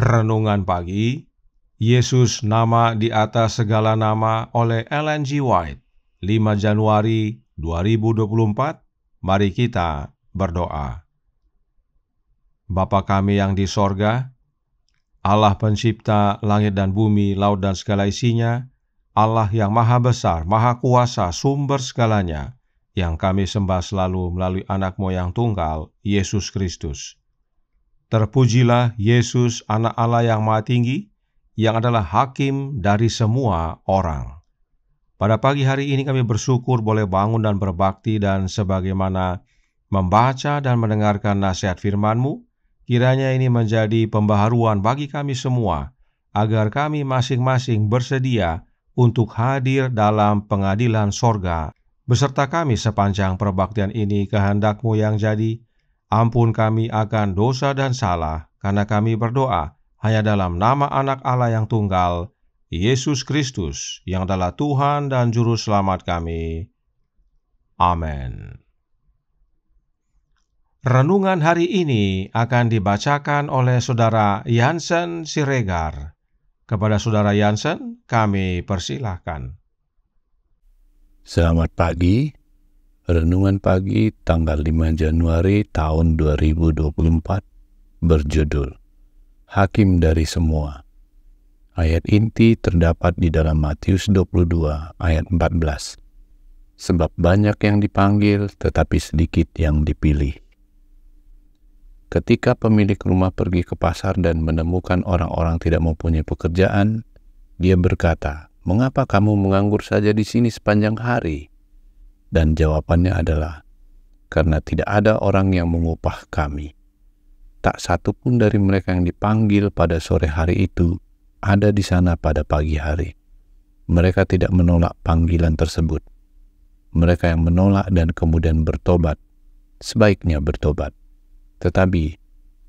Renungan Pagi, Yesus nama di atas segala nama oleh Ellen G. White, 5 Januari 2024. Mari kita berdoa. Bapa kami yang di sorga, Allah pencipta langit dan bumi, laut dan segala isinya, Allah yang maha besar, maha kuasa, sumber segalanya, yang kami sembah selalu melalui anak-Mu yang tunggal, Yesus Kristus. Terpujilah Yesus, anak Allah yang maha tinggi, yang adalah hakim dari semua orang. Pada pagi hari ini kami bersyukur boleh bangun dan berbakti, dan sebagaimana membaca dan mendengarkan nasihat firman-Mu, kiranya ini menjadi pembaharuan bagi kami semua, agar kami masing-masing bersedia untuk hadir dalam pengadilan sorga. Beserta kami sepanjang perbaktian ini, kehendak-Mu yang jadi. Ampun kami akan dosa dan salah, karena kami berdoa hanya dalam nama anak Allah yang tunggal, Yesus Kristus, yang adalah Tuhan dan Juru Selamat kami. Amin. Renungan hari ini akan dibacakan oleh Saudara Jansen Siregar. Kepada Saudara Jansen, kami persilahkan. Selamat pagi. Renungan pagi tanggal 5 Januari tahun 2024 berjudul Hakim dari Semua. Ayat inti terdapat di dalam Matius 22 ayat 14. Sebab banyak yang dipanggil tetapi sedikit yang dipilih. Ketika pemilik rumah pergi ke pasar dan menemukan orang-orang tidak mempunyai pekerjaan, dia berkata, "Mengapa kamu menganggur saja di sini sepanjang hari?" Dan jawabannya adalah, "Karena tidak ada orang yang mengupah kami." Tak satu pun dari mereka yang dipanggil pada sore hari itu ada di sana pada pagi hari. Mereka tidak menolak panggilan tersebut. Mereka yang menolak dan kemudian bertobat, sebaiknya bertobat. Tetapi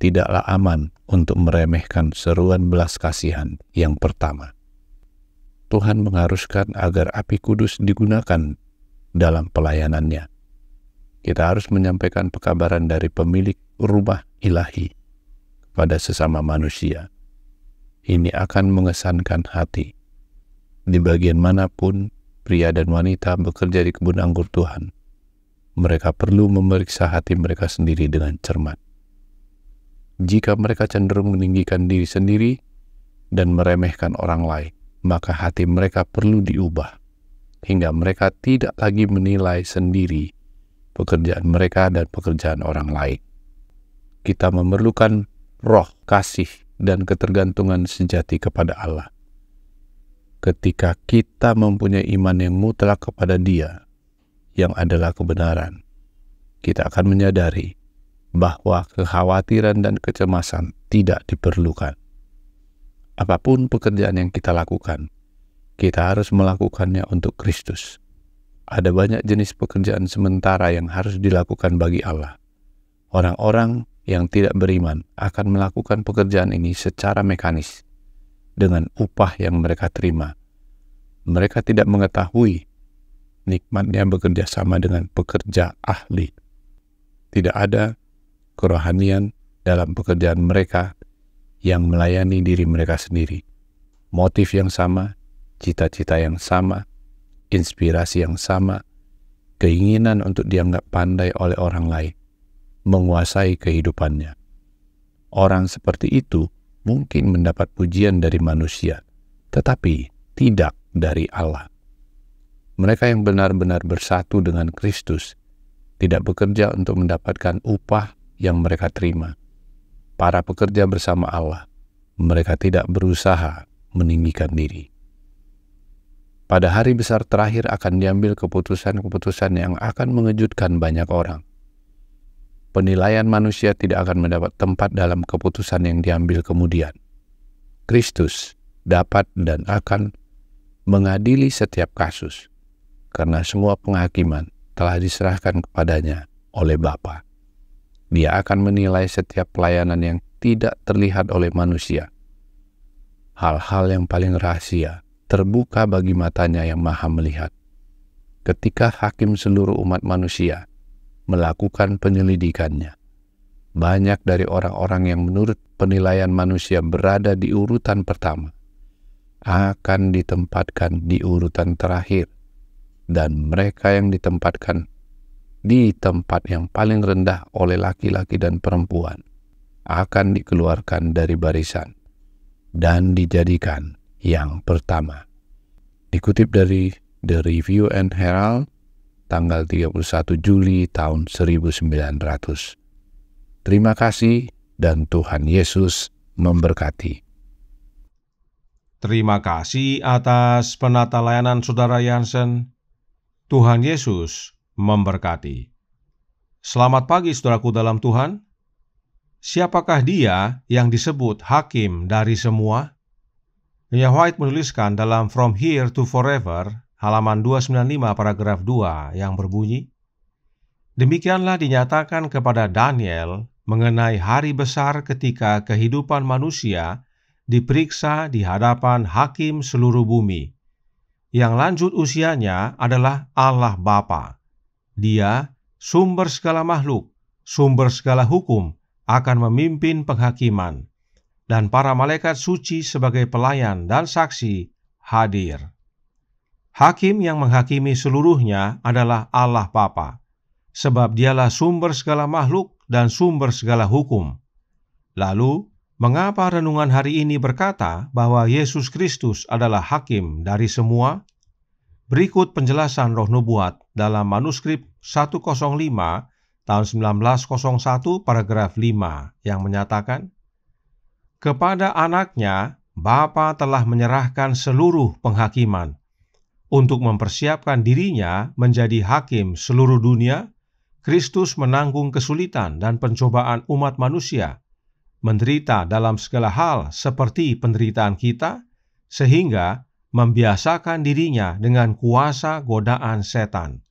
tidaklah aman untuk meremehkan seruan belas kasihan yang pertama. Tuhan mengharuskan agar api kudus digunakan dalam pelayanannya. Kita harus menyampaikan pekabaran dari pemilik rumah ilahi kepada sesama manusia. Ini akan mengesankan hati. Di bagian manapun pria dan wanita bekerja di kebun anggur Tuhan, mereka perlu memeriksa hati mereka sendiri dengan cermat. Jika mereka cenderung meninggikan diri sendiri dan meremehkan orang lain, maka hati mereka perlu diubah, hingga mereka tidak lagi menilai sendiri pekerjaan mereka dan pekerjaan orang lain. Kita memerlukan roh kasih dan ketergantungan sejati kepada Allah. Ketika kita mempunyai iman yang mutlak kepada Dia, yang adalah kebenaran, kita akan menyadari bahwa kekhawatiran dan kecemasan tidak diperlukan. Apapun pekerjaan yang kita lakukan, kita harus melakukannya untuk Kristus. Ada banyak jenis pekerjaan sementara yang harus dilakukan bagi Allah. Orang-orang yang tidak beriman akan melakukan pekerjaan ini secara mekanis, dengan upah yang mereka terima. Mereka tidak mengetahui nikmatnya bekerja sama dengan pekerja ahli. Tidak ada kerohanian dalam pekerjaan mereka yang melayani diri mereka sendiri. Motif yang sama, cita-cita yang sama, inspirasi yang sama, keinginan untuk dianggap pandai oleh orang lain, menguasai kehidupannya. Orang seperti itu mungkin mendapat pujian dari manusia, tetapi tidak dari Allah. Mereka yang benar-benar bersatu dengan Kristus tidak bekerja untuk mendapatkan upah yang mereka terima. Para pekerja bersama Allah, mereka tidak berusaha meninggikan diri. Pada hari besar terakhir akan diambil keputusan-keputusan yang akan mengejutkan banyak orang. Penilaian manusia tidak akan mendapat tempat dalam keputusan yang diambil kemudian. Kristus dapat dan akan mengadili setiap kasus, karena semua penghakiman telah diserahkan kepadanya oleh Bapa. Dia akan menilai setiap pelayanan yang tidak terlihat oleh manusia. Hal-hal yang paling rahasia terbuka bagi matanya yang maha melihat. Ketika hakim seluruh umat manusia melakukan penyelidikannya, banyak dari orang-orang yang menurut penilaian manusia berada di urutan pertama akan ditempatkan di urutan terakhir, dan mereka yang ditempatkan di tempat yang paling rendah oleh laki-laki dan perempuan akan dikeluarkan dari barisan dan dijadikan yang pertama. Dikutip dari The Review and Herald, tanggal 31 Juli tahun 1900. Terima kasih dan Tuhan Yesus memberkati. Terima kasih atas penata layanan Saudara Jansen. Tuhan Yesus memberkati. Selamat pagi saudaraku dalam Tuhan. Siapakah dia yang disebut hakim dari semua? Nya White menuliskan dalam From Here to Forever, halaman 295 paragraf 2 yang berbunyi, demikianlah dinyatakan kepada Daniel mengenai hari besar ketika kehidupan manusia diperiksa di hadapan hakim seluruh bumi. Yang lanjut usianya adalah Allah Bapa. Dia, sumber segala makhluk, sumber segala hukum, akan memimpin penghakiman, dan para malaikat suci sebagai pelayan dan saksi hadir. Hakim yang menghakimi seluruhnya adalah Allah Bapa, sebab dialah sumber segala makhluk dan sumber segala hukum. Lalu, mengapa renungan hari ini berkata bahwa Yesus Kristus adalah hakim dari semua? Berikut penjelasan Roh Nubuat dalam manuskrip 105 tahun 1901 paragraf 5 yang menyatakan, kepada anaknya Bapa telah menyerahkan seluruh penghakiman. Untuk mempersiapkan dirinya menjadi hakim seluruh dunia, Kristus menanggung kesulitan dan pencobaan umat manusia, menderita dalam segala hal seperti penderitaan kita, sehingga membiasakan dirinya dengan kuasa godaan setan.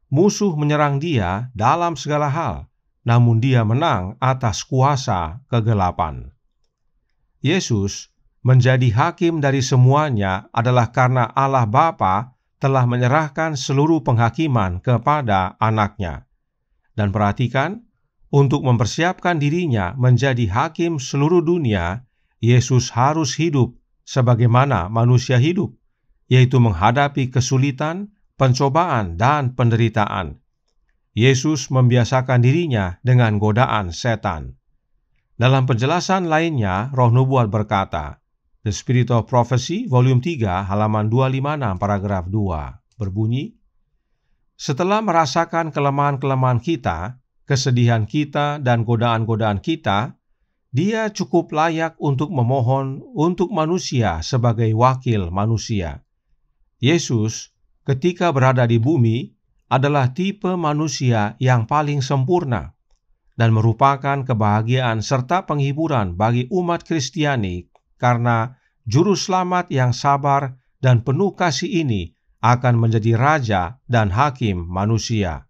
Musuh menyerang dia dalam segala hal, namun dia menang atas kuasa kegelapan. Yesus menjadi hakim dari semuanya adalah karena Allah Bapa telah menyerahkan seluruh penghakiman kepada anaknya. Dan perhatikan, untuk mempersiapkan dirinya menjadi hakim seluruh dunia, Yesus harus hidup sebagaimana manusia hidup, yaitu menghadapi kesulitan, pencobaan, dan penderitaan. Yesus membiasakan dirinya dengan godaan setan. Dalam penjelasan lainnya, Roh Nubuat berkata, The Spirit of Prophecy, volume 3, halaman 256, paragraf 2, berbunyi, setelah merasakan kelemahan-kelemahan kita, kesedihan kita, dan godaan-godaan kita, Dia cukup layak untuk memohon untuk manusia sebagai wakil manusia. Yesus, ketika berada di bumi, adalah tipe manusia yang paling sempurna dan merupakan kebahagiaan serta penghiburan bagi umat Kristiani karena Juru Selamat yang sabar dan penuh kasih ini akan menjadi raja dan hakim manusia.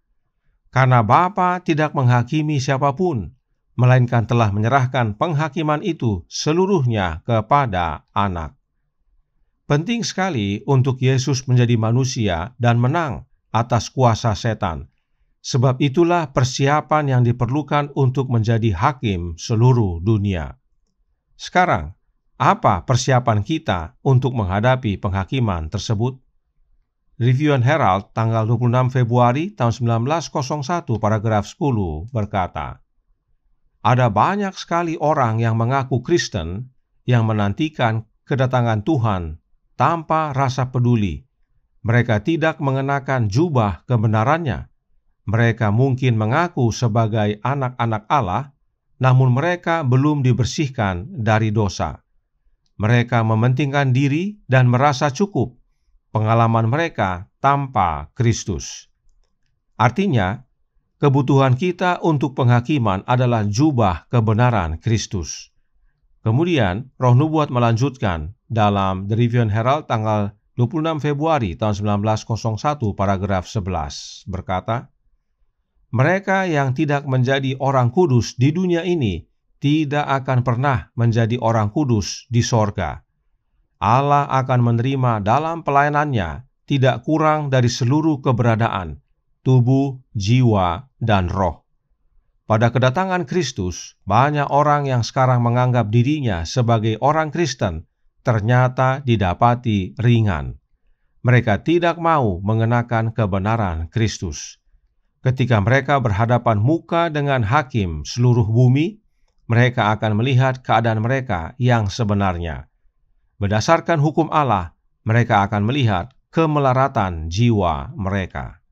Karena Bapa tidak menghakimi siapapun, melainkan telah menyerahkan penghakiman itu seluruhnya kepada Anak. Penting sekali untuk Yesus menjadi manusia dan menang atas kuasa setan. Sebab itulah persiapan yang diperlukan untuk menjadi hakim seluruh dunia. Sekarang, apa persiapan kita untuk menghadapi penghakiman tersebut? Review and Herald tanggal 26 Februari tahun 1901 paragraf 10 berkata, ada banyak sekali orang yang mengaku Kristen yang menantikan kedatangan Tuhan tanpa rasa peduli. Mereka tidak mengenakan jubah kebenarannya. Mereka mungkin mengaku sebagai anak-anak Allah, namun mereka belum dibersihkan dari dosa. Mereka mementingkan diri dan merasa cukup. Pengalaman mereka tanpa Kristus. Artinya, kebutuhan kita untuk penghakiman adalah jubah kebenaran Kristus. Kemudian, Roh Nubuat melanjutkan dalam The Review and Herald tanggal 26 Februari tahun 1901 paragraf 11 berkata, mereka yang tidak menjadi orang kudus di dunia ini tidak akan pernah menjadi orang kudus di sorga. Allah akan menerima dalam pelayanannya tidak kurang dari seluruh keberadaan, tubuh, jiwa, dan roh. Pada kedatangan Kristus, banyak orang yang sekarang menganggap dirinya sebagai orang Kristen ternyata didapati ringan. Mereka tidak mau mengenakan kebenaran Kristus. Ketika mereka berhadapan muka dengan hakim seluruh bumi, mereka akan melihat keadaan mereka yang sebenarnya. Berdasarkan hukum Allah, mereka akan melihat kemelaratan jiwa mereka.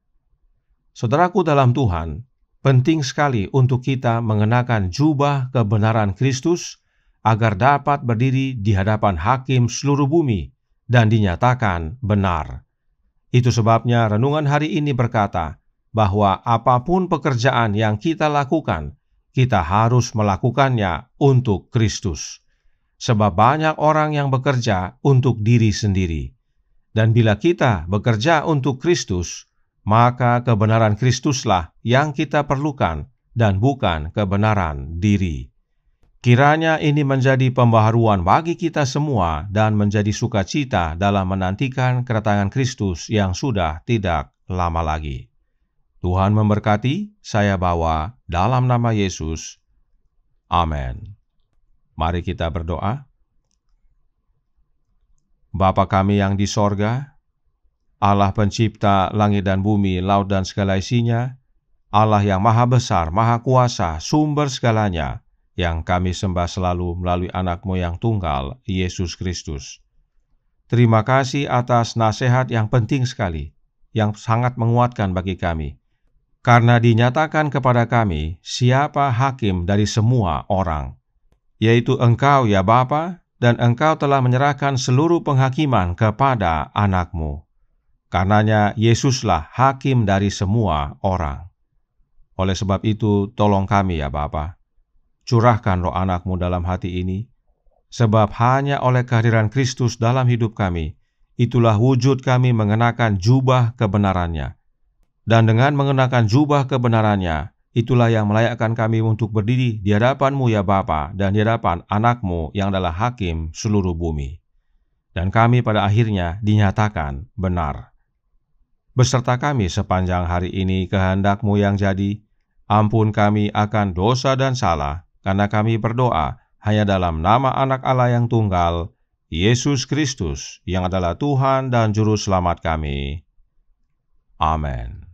Saudaraku dalam Tuhan, penting sekali untuk kita mengenakan jubah kebenaran Kristus agar dapat berdiri di hadapan hakim seluruh bumi dan dinyatakan benar. Itu sebabnya renungan hari ini berkata bahwa apapun pekerjaan yang kita lakukan, kita harus melakukannya untuk Kristus. Sebab banyak orang yang bekerja untuk diri sendiri. Dan bila kita bekerja untuk Kristus, maka kebenaran Kristuslah yang kita perlukan dan bukan kebenaran diri. Kiranya ini menjadi pembaharuan bagi kita semua dan menjadi sukacita dalam menantikan kedatangan Kristus yang sudah tidak lama lagi. Tuhan memberkati, saya bawa dalam nama Yesus. Amin. Mari kita berdoa. Bapa kami yang di sorga, Allah pencipta langit dan bumi, laut dan segala isinya, Allah yang maha besar, maha kuasa, sumber segalanya, yang kami sembah selalu melalui anak-Mu yang tunggal, Yesus Kristus. Terima kasih atas nasihat yang penting sekali, yang sangat menguatkan bagi kami, karena dinyatakan kepada kami siapa hakim dari semua orang, yaitu Engkau ya Bapa, dan Engkau telah menyerahkan seluruh penghakiman kepada anak-Mu. Karenanya Yesuslah hakim dari semua orang. Oleh sebab itu, tolong kami ya Bapa, curahkan roh anak-Mu dalam hati ini, sebab hanya oleh kehadiran Kristus dalam hidup kami, itulah wujud kami mengenakan jubah kebenarannya. Dan dengan mengenakan jubah kebenarannya, itulah yang melayakkan kami untuk berdiri di hadapan-Mu ya Bapa dan di hadapan anak-Mu yang adalah hakim seluruh bumi. Dan kami pada akhirnya dinyatakan benar. Beserta kami sepanjang hari ini kehendak-Mu yang jadi, ampun kami akan dosa dan salah, karena kami berdoa hanya dalam nama Anak Allah yang tunggal, Yesus Kristus, yang adalah Tuhan dan Juru Selamat kami. Amin.